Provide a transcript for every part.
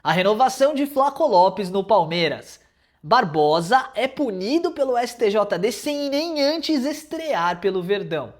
A renovação de Flaco Lopes no Palmeiras. Barbosa é punido pelo STJD sem nem antes estrear pelo Verdão.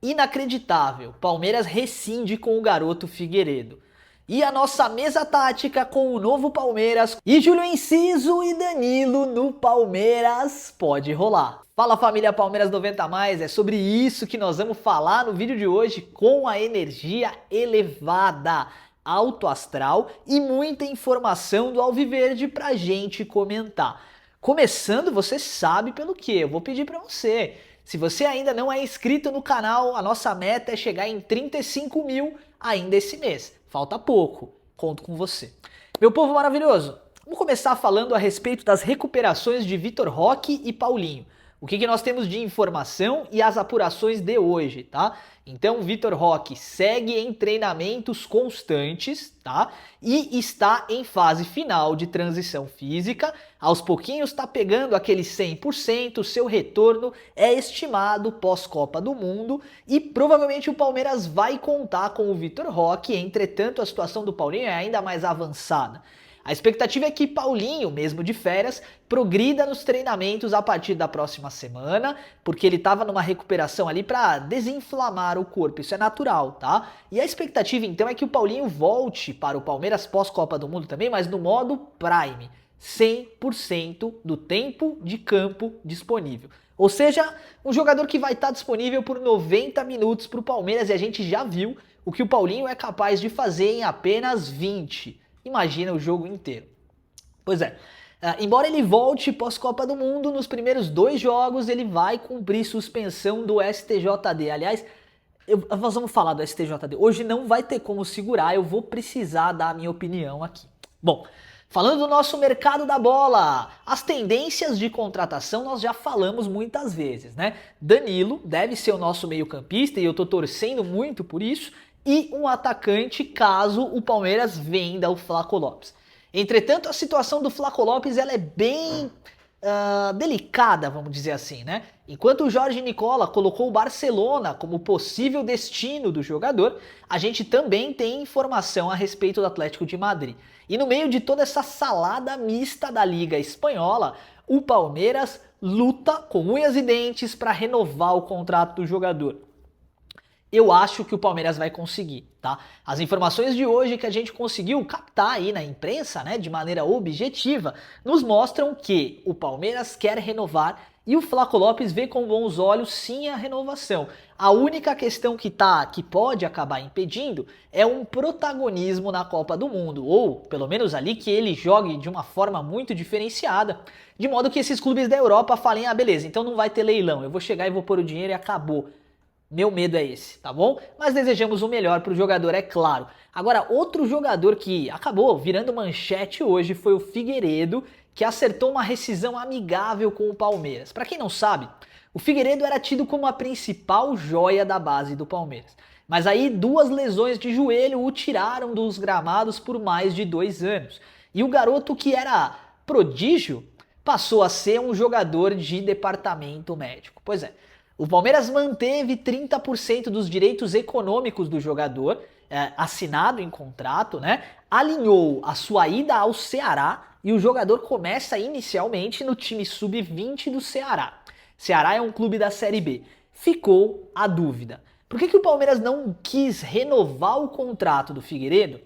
Inacreditável, Palmeiras rescinde com o garoto Figueiredo. E a nossa mesa tática com o novo Palmeiras e Júlio Enciso e Danilo no Palmeiras pode rolar. Fala família Palmeiras 90 mais, é sobre isso que nós vamos falar no vídeo de hoje com a energia elevada, alto astral e muita informação do Alviverde pra gente comentar. Começando, você sabe pelo que? Eu vou pedir pra você. Se você ainda não é inscrito no canal, a nossa meta é chegar em 35 mil ainda esse mês. Falta pouco, conto com você. Meu povo maravilhoso, vamos começar falando a respeito das recuperações de Vitor Roque e Paulinho. O que nós temos de informação e as apurações de hoje, tá? Então, Vitor Roque segue em treinamentos constantes, tá? E está em fase final de transição física. Aos pouquinhos está pegando aquele 100%, seu retorno é estimado pós-Copa do Mundo e provavelmente o Palmeiras vai contar com o Vitor Roque, entretanto a situação do Paulinho é ainda mais avançada. A expectativa é que Paulinho, mesmo de férias, progrida nos treinamentos a partir da próxima semana, porque ele estava numa recuperação ali para desinflamar o corpo, isso é natural, tá? E a expectativa então é que o Paulinho volte para o Palmeiras pós-Copa do Mundo também, mas no modo Prime, 100% do tempo de campo disponível. Ou seja, um jogador que vai estar disponível por 90 minutos para o Palmeiras e a gente já viu o que o Paulinho é capaz de fazer em apenas 20. Imagina o jogo inteiro. Pois é, embora ele volte pós-Copa do Mundo, nos primeiros 2 jogos ele vai cumprir suspensão do STJD. Aliás, nós vamos falar do STJD. Hoje não vai ter como segurar, eu vou precisar dar a minha opinião aqui. Bom, falando do nosso mercado da bola, as tendências de contratação nós já falamos muitas vezes, né? Danilo deve ser o nosso meio-campista e eu tô torcendo muito por isso. E um atacante caso o Palmeiras venda o Flaco Lopes. Entretanto, a situação do Flaco Lopes ela é bem delicada, vamos dizer assim, né? Enquanto o Jorge Nicola colocou o Barcelona como possível destino do jogador, a gente também tem informação a respeito do Atlético de Madrid. E no meio de toda essa salada mista da Liga Espanhola, o Palmeiras luta com unhas e dentes para renovar o contrato do jogador. Eu acho que o Palmeiras vai conseguir, tá? As informações de hoje que a gente conseguiu captar aí na imprensa, né, de maneira objetiva, nos mostram que o Palmeiras quer renovar e o Flaco Lopes vê com bons olhos sim a renovação. A única questão que pode acabar impedindo é um protagonismo na Copa do Mundo, ou pelo menos ali que ele jogue de uma forma muito diferenciada, de modo que esses clubes da Europa falem, ah, beleza, então não vai ter leilão, eu vou chegar e vou pôr o dinheiro e acabou. Meu medo é esse, tá bom? Mas desejamos o melhor pro jogador, é claro. Agora, outro jogador que acabou virando manchete hoje foi o Figueiredo, que acertou uma rescisão amigável com o Palmeiras. Pra quem não sabe, o Figueiredo era tido como a principal joia da base do Palmeiras. Mas aí 2 lesões de joelho o tiraram dos gramados por mais de 2 anos. E o garoto que era prodígio passou a ser um jogador de departamento médico. Pois é. O Palmeiras manteve 30% dos direitos econômicos do jogador, assinado em contrato, né? Alinhou a sua ida ao Ceará e o jogador começa inicialmente no time sub-20 do Ceará. Ceará é um clube da Série B. Ficou a dúvida. Por que o Palmeiras não quis renovar o contrato do Figueiredo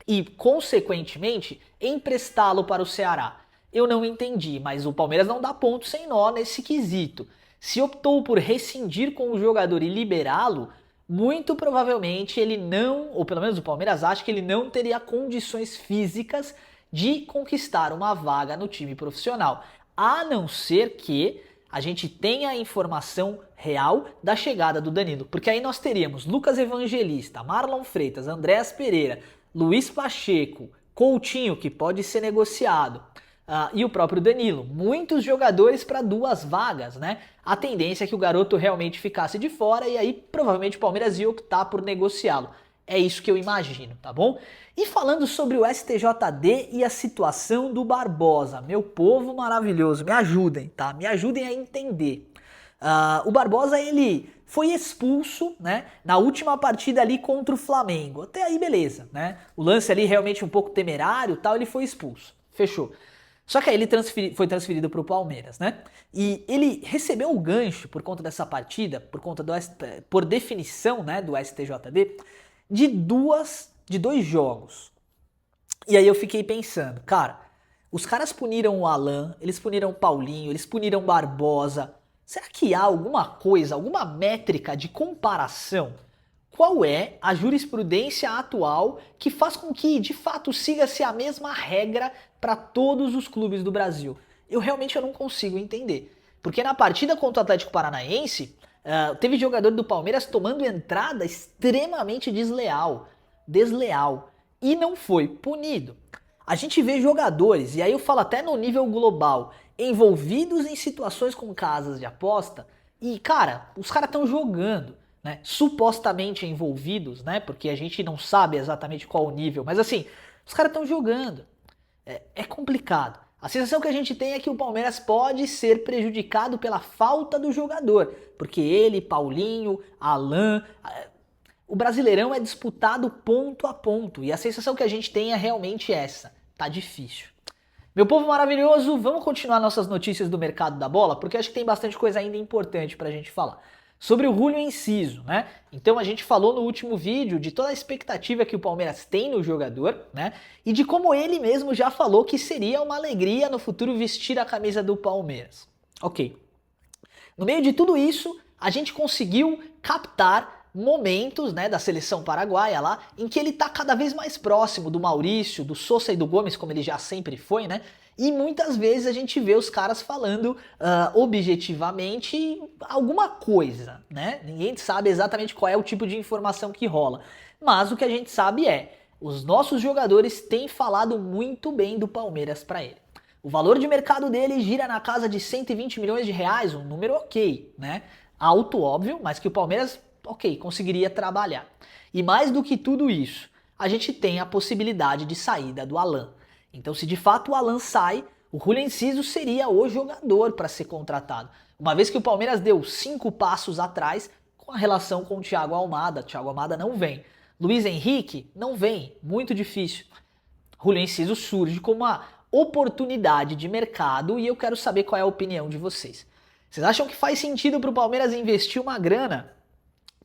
e, consequentemente, emprestá-lo para o Ceará? Eu não entendi, mas o Palmeiras não dá ponto sem nó nesse quesito. Se optou por rescindir com o jogador e liberá-lo, muito provavelmente ele não, ou pelo menos o Palmeiras acha que ele não teria condições físicas de conquistar uma vaga no time profissional. A não ser que a gente tenha a informação real da chegada do Danilo. Porque aí nós teríamos Lucas Evangelista, Marlon Freitas, Andréas Pereira, Luiz Pacheco, Coutinho, que pode ser negociado, e o próprio Danilo. Muitos jogadores para 2 vagas, né? A tendência é que o garoto realmente ficasse de fora e aí provavelmente o Palmeiras ia optar por negociá-lo. É isso que eu imagino, tá bom? E falando sobre o STJD e a situação do Barbosa, meu povo maravilhoso, me ajudem, tá? Me ajudem a entender. O Barbosa, ele foi expulso, né, na última partida ali contra o Flamengo. Até aí beleza, né? O lance ali realmente um pouco temerário, tal, ele foi expulso. Fechou. Só que aí ele foi transferido para o Palmeiras, né? E ele recebeu o gancho por conta dessa partida, por definição, né, do STJD, de dois jogos. E aí eu fiquei pensando, cara, os caras puniram o Alan, eles puniram o Paulinho, eles puniram o Barbosa. Será que há alguma coisa, alguma métrica de comparação? Qual é a jurisprudência atual que faz com que, de fato, siga-se a mesma regra para todos os clubes do Brasil? Eu realmente não consigo entender. Porque na partida contra o Atlético Paranaense, teve jogador do Palmeiras tomando entrada extremamente desleal, e não foi punido. A gente vê jogadores, e aí eu falo até no nível global, envolvidos em situações com casas de aposta, e cara, os caras estão jogando, né? Supostamente envolvidos, né? Porque a gente não sabe exatamente qual o nível, mas assim, os caras estão jogando. É complicado. A sensação que a gente tem é que o Palmeiras pode ser prejudicado pela falta do jogador, porque ele, Paulinho, Alan, o Brasileirão é disputado ponto a ponto e a sensação que a gente tem é realmente essa. Tá difícil. Meu povo maravilhoso, vamos continuar nossas notícias do mercado da bola, porque acho que tem bastante coisa ainda importante pra gente falar. Sobre o Julio Enciso, né? Então a gente falou no último vídeo de toda a expectativa que o Palmeiras tem no jogador, né? E de como ele mesmo já falou que seria uma alegria no futuro vestir a camisa do Palmeiras. Ok. No meio de tudo isso, a gente conseguiu captar momentos, né, da seleção paraguaia lá, em que ele tá cada vez mais próximo do Maurício, do Sousa e do Gomes, como ele já sempre foi, né? E muitas vezes a gente vê os caras falando objetivamente alguma coisa, né? Ninguém sabe exatamente qual é o tipo de informação que rola. Mas o que a gente sabe é, os nossos jogadores têm falado muito bem do Palmeiras para ele. O valor de mercado dele gira na casa de 120 milhões de reais, um número ok, né? Alto, óbvio, mas que o Palmeiras, ok, conseguiria trabalhar. E mais do que tudo isso, a gente tem a possibilidade de saída do Alan. Então, se de fato o Alan sai, o Julio Enciso seria o jogador para ser contratado. Uma vez que o Palmeiras deu 5 passos atrás com a relação com o Thiago Almada. Thiago Almada não vem. Luiz Henrique não vem, muito difícil. Julio Enciso surge como uma oportunidade de mercado e eu quero saber qual é a opinião de vocês. Vocês acham que faz sentido para o Palmeiras investir uma grana,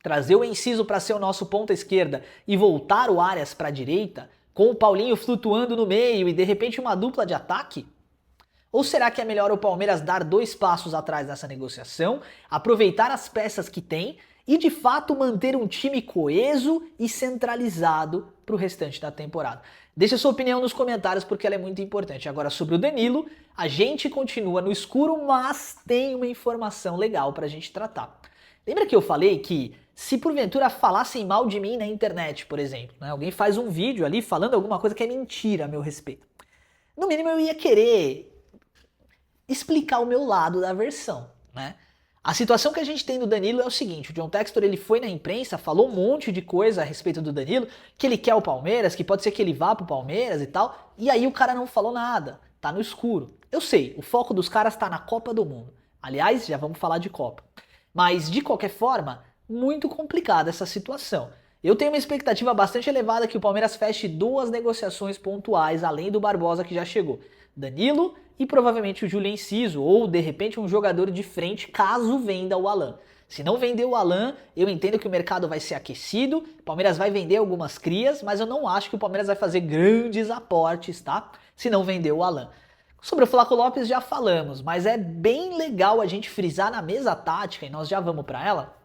trazer o Enciso para ser o nosso ponta esquerda e voltar o Arias para a direita, com o Paulinho flutuando no meio e de repente uma dupla de ataque? Ou será que é melhor o Palmeiras dar 2 passos atrás nessa negociação, aproveitar as peças que tem e de fato manter um time coeso e centralizado para o restante da temporada? Deixa sua opinião nos comentários porque ela é muito importante. Agora sobre o Danilo, a gente continua no escuro, mas tem uma informação legal para a gente tratar. Lembra que eu falei que se porventura falassem mal de mim na internet, por exemplo, né? Alguém faz um vídeo ali falando alguma coisa que é mentira a meu respeito. No mínimo eu ia querer explicar o meu lado da versão, né? A situação que a gente tem do Danilo é o seguinte, o John Textor ele foi na imprensa, falou um monte de coisa a respeito do Danilo, que ele quer o Palmeiras, que pode ser que ele vá pro Palmeiras e tal, e aí o cara não falou nada, tá no escuro. Eu sei, o foco dos caras tá na Copa do Mundo. Aliás, já vamos falar de Copa. Mas, de qualquer forma, muito complicada essa situação. Eu tenho uma expectativa bastante elevada que o Palmeiras feche 2 negociações pontuais, além do Barbosa que já chegou. Danilo e provavelmente o Julio Enciso, ou de repente um jogador de frente, caso venda o Alan. Se não vender o Alan, eu entendo que o mercado vai ser aquecido, o Palmeiras vai vender algumas crias, mas eu não acho que o Palmeiras vai fazer grandes aportes, tá? Se não vender o Alan. Sobre o Flaco Lopes já falamos, mas é bem legal a gente frisar na mesa tática, e nós já vamos para ela,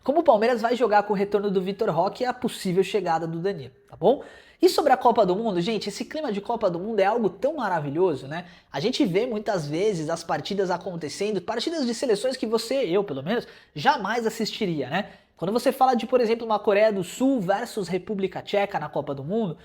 como o Palmeiras vai jogar com o retorno do Vitor Roque e a possível chegada do Danilo, tá bom? E sobre a Copa do Mundo, gente, esse clima de Copa do Mundo é algo tão maravilhoso, né? A gente vê muitas vezes as partidas acontecendo, partidas de seleções que eu pelo menos, jamais assistiria, né? Quando você fala de, por exemplo, uma Coreia do Sul versus República Tcheca na Copa do Mundo,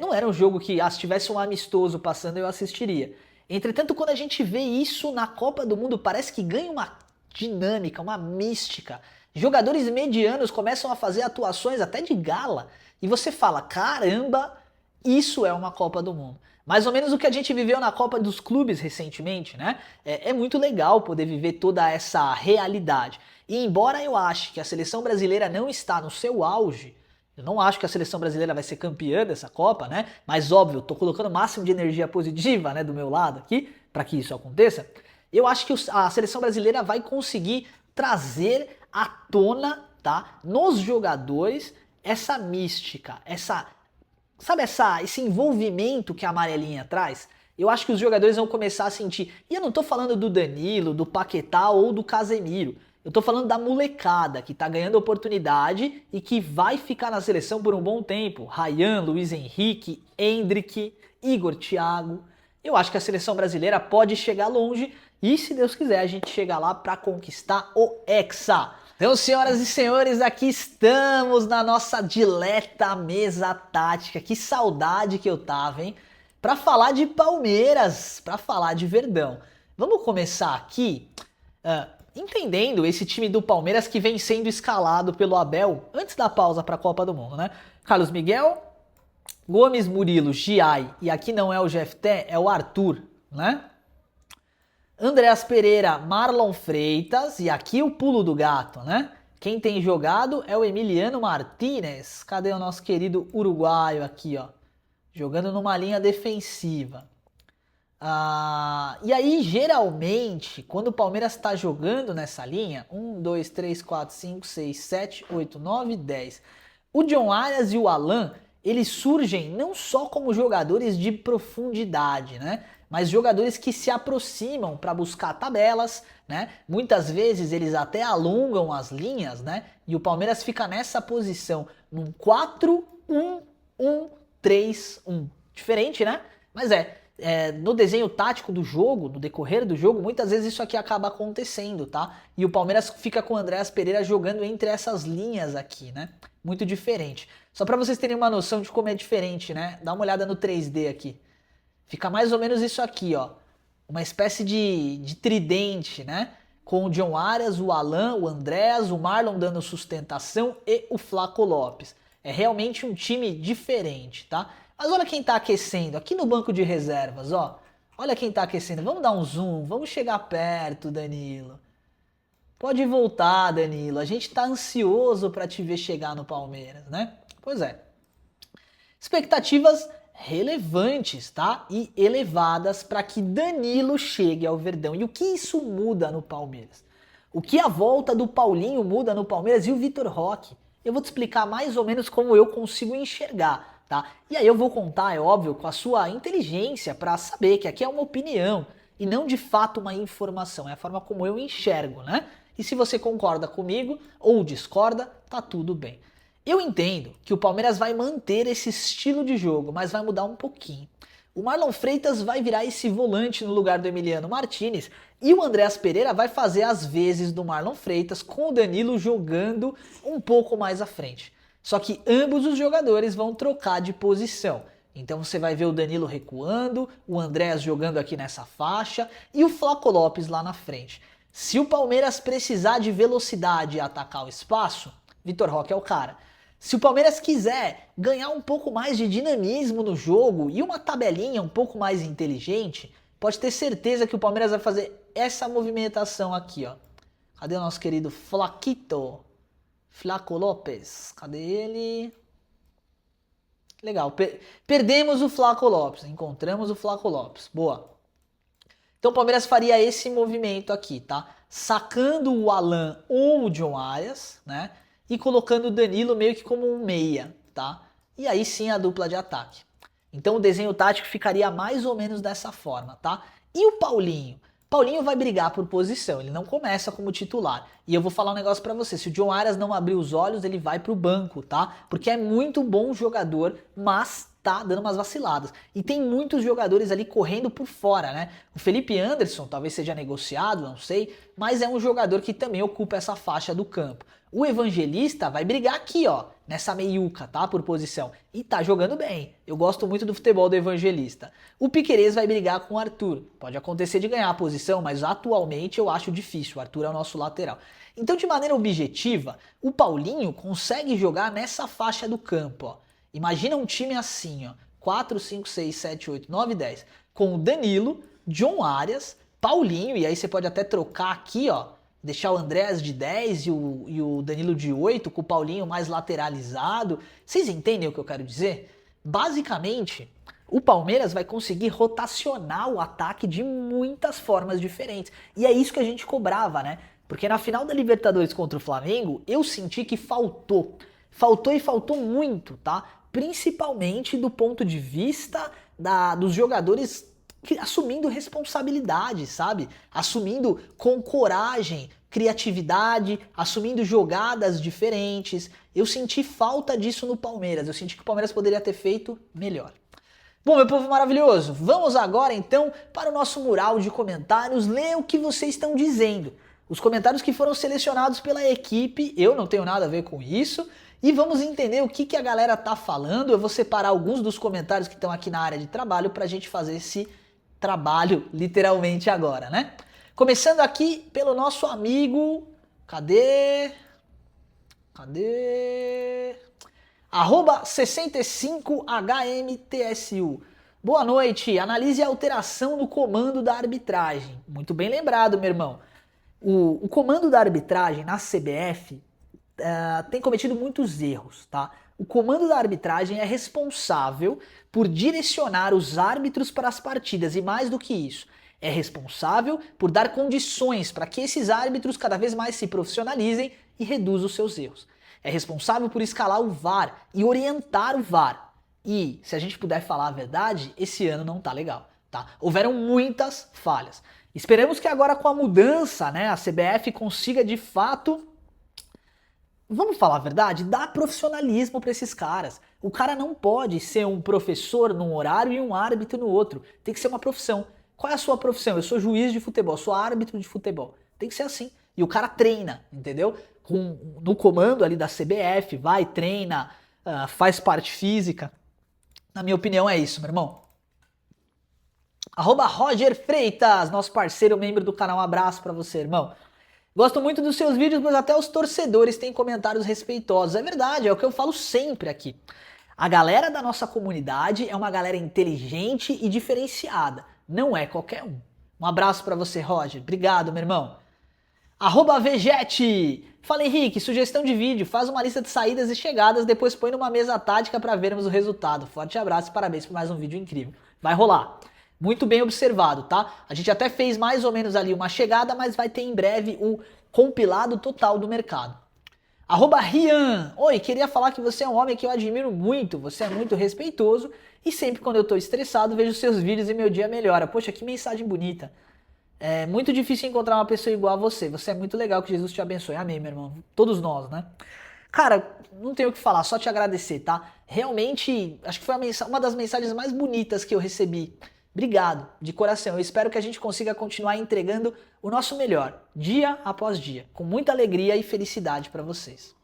não era um jogo que, se tivesse um amistoso passando, eu assistiria. Entretanto, quando a gente vê isso na Copa do Mundo, parece que ganha uma dinâmica, uma mística. Jogadores medianos começam a fazer atuações até de gala. E você fala, caramba, Isso é uma Copa do Mundo. Mais ou menos o que a gente viveu na Copa dos Clubes recentemente, né? É muito legal poder viver toda essa realidade. E embora eu ache que a seleção brasileira não está no seu auge, eu não acho que a seleção brasileira vai ser campeã dessa Copa, né? Mas óbvio, eu tô colocando o máximo de energia positiva, né, do meu lado aqui, para que isso aconteça. Eu acho que a seleção brasileira vai conseguir trazer à tona, tá, nos jogadores essa mística, sabe esse envolvimento que a amarelinha traz? Eu acho que os jogadores vão começar a sentir. E eu não tô falando do Danilo, do Paquetá ou do Casemiro. Eu tô falando da molecada que tá ganhando oportunidade e que vai ficar na seleção por um bom tempo. Ryan, Luiz Henrique, Endrick, Igor Thiago. Eu acho que a seleção brasileira pode chegar longe e, se Deus quiser, a gente chega lá para conquistar o Hexa. Então, senhoras e senhores, aqui estamos na nossa dileta mesa tática. Que saudade que eu tava, hein? Para falar de Palmeiras, para falar de Verdão. Vamos começar aqui entendendo esse time do Palmeiras que vem sendo escalado pelo Abel antes da pausa para a Copa do Mundo, né? Carlos Miguel, Gomes, Murilo, Giai, e aqui não é o Jefté, é o Arthur, né? Andreas Pereira, Marlon Freitas, e aqui o pulo do gato, né? Quem tem jogado é o Emiliano Martínez. Cadê o nosso querido uruguaio aqui, ó? Jogando numa linha defensiva. E aí, geralmente, quando o Palmeiras está jogando nessa linha, 1, 2, 3, 4, 5, 6, 7, 8, 9, 10. O John Arias e o Alan, eles surgem não só como jogadores de profundidade, né? Mas jogadores que se aproximam para buscar tabelas, né? Muitas vezes eles até alongam as linhas, né? E o Palmeiras fica nessa posição, num 4-1-1-3-1. Diferente, né? Mas no desenho tático do jogo, no decorrer do jogo, muitas vezes isso aqui acaba acontecendo, tá? E o Palmeiras fica com o Andreas Pereira jogando entre essas linhas aqui, né? Muito diferente. Só para vocês terem uma noção de como é diferente, né? Dá uma olhada no 3D aqui. Fica mais ou menos isso aqui, ó. Uma espécie de tridente, né? Com o John Arias, o Alan, o Andreas, o Marlon dando sustentação e o Flaco Lopes. É realmente um time diferente, tá? Mas olha quem tá aquecendo, aqui no banco de reservas, ó. Olha quem tá aquecendo. Vamos dar um zoom, vamos chegar perto, Danilo. Pode voltar, Danilo. A gente tá ansioso para te ver chegar no Palmeiras, né? Pois é. Expectativas relevantes, tá? E elevadas para que Danilo chegue ao Verdão. E o que isso muda no Palmeiras? O que a volta do Paulinho muda no Palmeiras e o Vitor Roque? Eu vou te explicar mais ou menos como eu consigo enxergar, tá? E aí eu vou contar, é óbvio, com a sua inteligência para saber que aqui é uma opinião e não de fato uma informação, é a forma como eu enxergo, né? E se você concorda comigo ou discorda, tá tudo bem. Eu entendo que o Palmeiras vai manter esse estilo de jogo, mas vai mudar um pouquinho. O Marlon Freitas vai virar esse volante no lugar do Emiliano Martínez e o Andreas Pereira vai fazer as vezes do Marlon Freitas com o Danilo jogando um pouco mais à frente. Só que ambos os jogadores vão trocar de posição. Então você vai ver o Danilo recuando, o Andreas jogando aqui nessa faixa e o Flaco Lopes lá na frente. Se o Palmeiras precisar de velocidade e atacar o espaço, Vitor Roque é o cara. Se o Palmeiras quiser ganhar um pouco mais de dinamismo no jogo e uma tabelinha um pouco mais inteligente, pode ter certeza que o Palmeiras vai fazer essa movimentação aqui, ó. Cadê o nosso querido Flaquito? Flaco Lopes, cadê ele? Legal, perdemos o Flaco Lopes, encontramos o Flaco Lopes, boa. Então o Palmeiras faria esse movimento aqui, tá? Sacando o Alan ou o John Arias, né? E colocando o Danilo meio que como um meia, tá? E aí sim a dupla de ataque. Então o desenho tático ficaria mais ou menos dessa forma, tá? E o Paulinho? Paulinho vai brigar por posição, ele não começa como titular. E eu vou falar um negócio pra você, se o John Arias não abrir os olhos, ele vai pro banco, tá? Porque é muito bom jogador, mas tá dando umas vaciladas. E tem muitos jogadores ali correndo por fora, né? O Felipe Anderson talvez seja negociado, não sei, mas é um jogador que também ocupa essa faixa do campo. O Evangelista vai brigar aqui, ó, nessa meiuca, tá? Por posição. E tá jogando bem. Eu gosto muito do futebol do Evangelista. O Piquerez vai brigar com o Arthur. Pode acontecer de ganhar a posição, mas atualmente eu acho difícil. O Arthur é o nosso lateral. Então, de maneira objetiva, o Paulinho consegue jogar nessa faixa do campo, ó. Imagina um time assim, ó. 4, 5, 6, 7, 8, 9, 10. Com o Danilo, John Arias, Paulinho, e aí você pode até trocar aqui, ó, deixar o Andrés de 10 e o Danilo de 8, com o Paulinho mais lateralizado. Vocês entendem o que eu quero dizer? Basicamente, o Palmeiras vai conseguir rotacionar o ataque de muitas formas diferentes. E é isso que a gente cobrava, né? Porque na final da Libertadores contra o Flamengo, eu senti que faltou. Faltou e faltou muito, tá? Principalmente do ponto de vista dos jogadores assumindo responsabilidade, sabe? Assumindo com coragem, criatividade, assumindo jogadas diferentes. Eu senti falta disso no Palmeiras. Eu senti que o Palmeiras poderia ter feito melhor. Bom, meu povo maravilhoso, vamos agora então para o nosso mural de comentários, ler o que vocês estão dizendo. Os comentários que foram selecionados pela equipe, eu não tenho nada a ver com isso, e vamos entender o que a galera tá falando. Eu vou separar alguns dos comentários que estão aqui na área de trabalho para a gente fazer esse trabalho literalmente agora, né? Começando aqui pelo nosso amigo, cadê? Arroba 65HMTSU. Boa noite, analise a alteração no comando da arbitragem. Muito bem lembrado, meu irmão. O comando da arbitragem na CBF tem cometido muitos erros, tá? O comando da arbitragem é responsável por direcionar os árbitros para as partidas e mais do que isso, é responsável por dar condições para que esses árbitros cada vez mais se profissionalizem e reduzam os seus erros. É responsável por escalar o VAR e orientar o VAR. E, se a gente puder falar a verdade, esse ano não tá legal, tá? Houveram muitas falhas. Esperamos que agora com a mudança, né, a CBF consiga de fato, vamos falar a verdade, dar profissionalismo para esses caras. O cara não pode ser um professor num horário e um árbitro no outro. Tem que ser uma profissão. Qual é a sua profissão? Eu sou juiz de futebol, sou árbitro de futebol. Tem que ser assim. E o cara treina, entendeu? No comando ali da CBF, vai, treina, faz parte física. Na minha opinião é isso, meu irmão. Arroba Roger Freitas, nosso parceiro, membro do canal. Um abraço pra você, irmão. Gosto muito dos seus vídeos, mas até os torcedores têm comentários respeitosos. É verdade, é o que eu falo sempre aqui. A galera da nossa comunidade é uma galera inteligente e diferenciada. Não é qualquer um. Um abraço pra você, Roger. Obrigado, meu irmão. Arroba Vegete. Fala, Henrique, sugestão de vídeo, faz uma lista de saídas e chegadas, depois põe numa mesa tática para vermos o resultado. Forte abraço e parabéns por mais um vídeo incrível. Vai rolar. Muito bem observado, tá? A gente até fez mais ou menos ali uma chegada, mas vai ter em breve o compilado total do mercado. Arroba Rian. Oi, queria falar que você é um homem que eu admiro muito, você é muito respeitoso e sempre quando eu tô estressado vejo seus vídeos e meu dia melhora. Poxa, que mensagem bonita. É muito difícil encontrar uma pessoa igual a você. Você é muito legal, que Jesus te abençoe. Amém, meu irmão. Todos nós, né? Cara, não tenho o que falar, só te agradecer, tá? Realmente, acho que foi uma das mensagens mais bonitas que eu recebi. Obrigado, de coração. Eu espero que a gente consiga continuar entregando o nosso melhor, dia após dia, com muita alegria e felicidade pra vocês.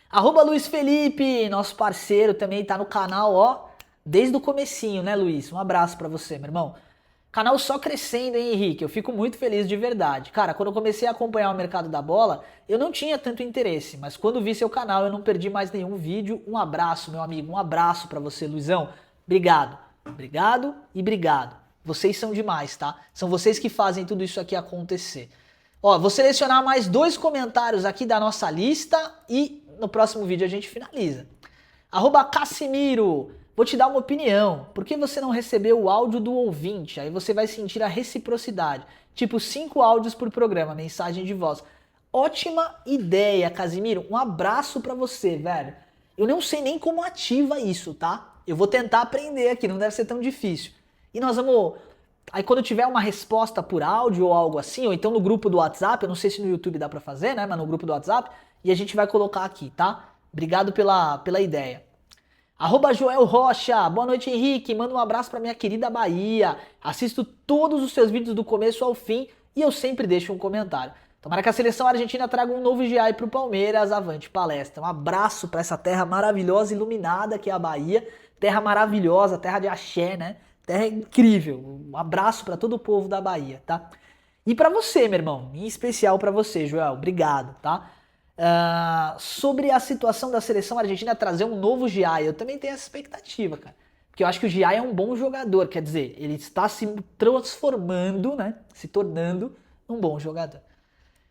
Arroba Luiz Felipe, nosso parceiro, também tá no canal, ó, desde o comecinho, né, Luiz? Um abraço pra você, meu irmão. Canal só crescendo, hein, Henrique? Eu fico muito feliz de verdade. Cara, quando eu comecei a acompanhar o mercado da bola, eu não tinha tanto interesse, mas quando vi seu canal eu não perdi mais nenhum vídeo. Um abraço, meu amigo, um abraço pra você, Luizão. Obrigado. Obrigado e obrigado. Vocês são demais, tá? São vocês que fazem tudo isso aqui acontecer. Ó, vou selecionar mais 2 comentários aqui da nossa lista e no próximo vídeo a gente finaliza. Arroba Cassimiro. Vou te dar uma opinião. Por que você não recebeu o áudio do ouvinte? Aí você vai sentir a reciprocidade. Tipo 5 áudios por programa, mensagem de voz. Ótima ideia, Casimiro. Um abraço pra você, velho. Eu não sei nem como ativa isso, tá? Eu vou tentar aprender aqui, não deve ser tão difícil. E nós vamos... Aí quando tiver uma resposta por áudio ou algo assim, ou então no grupo do WhatsApp, eu não sei se no YouTube dá pra fazer, né? Mas no grupo do WhatsApp, e a gente vai colocar aqui, tá? Obrigado pela ideia. Arroba Joel Rocha, boa noite Henrique, manda um abraço pra minha querida Bahia, assisto todos os seus vídeos do começo ao fim e eu sempre deixo um comentário. Tomara que a seleção argentina traga um novo GI pro Palmeiras, avante palestra. Um abraço pra essa terra maravilhosa, iluminada que é a Bahia, terra maravilhosa, terra de axé, né? Terra incrível, um abraço pra todo o povo da Bahia, tá? E pra você, meu irmão, em especial pra você, Joel, obrigado, tá? Sobre a situação da seleção argentina trazer um novo GI, eu também tenho essa expectativa, cara. Porque eu acho que o Giai é um bom jogador, quer dizer, ele está se transformando, né? Se tornando um bom jogador.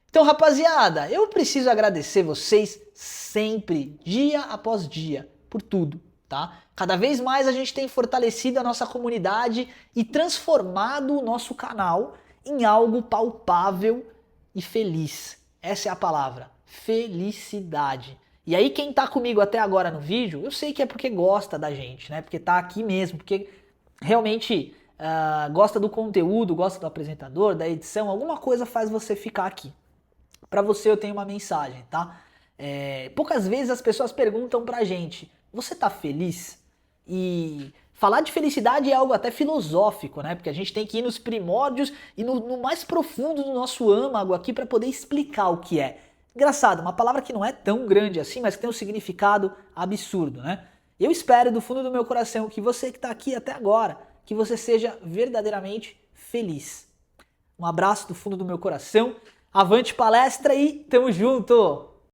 Então, rapaziada, eu preciso agradecer vocês sempre, dia após dia, por tudo, tá? Cada vez mais a gente tem fortalecido a nossa comunidade e transformado o nosso canal em algo palpável e feliz. Essa é a palavra, felicidade. E aí quem tá comigo até agora no vídeo, eu sei que é porque gosta da gente, né? Porque tá aqui mesmo, porque realmente gosta do conteúdo, gosta do apresentador, da edição, alguma coisa faz você ficar aqui. Pra você eu tenho uma mensagem, tá? Poucas vezes as pessoas perguntam pra gente, você tá feliz? E falar de felicidade é algo até filosófico, né? Porque a gente tem que ir nos primórdios e no mais profundo do nosso âmago aqui para poder explicar o que é. Engraçado, uma palavra que não é tão grande assim, mas que tem um significado absurdo, né? Eu espero do fundo do meu coração que você que está aqui até agora, que você seja verdadeiramente feliz. Um abraço do fundo do meu coração, avante palestra e tamo junto!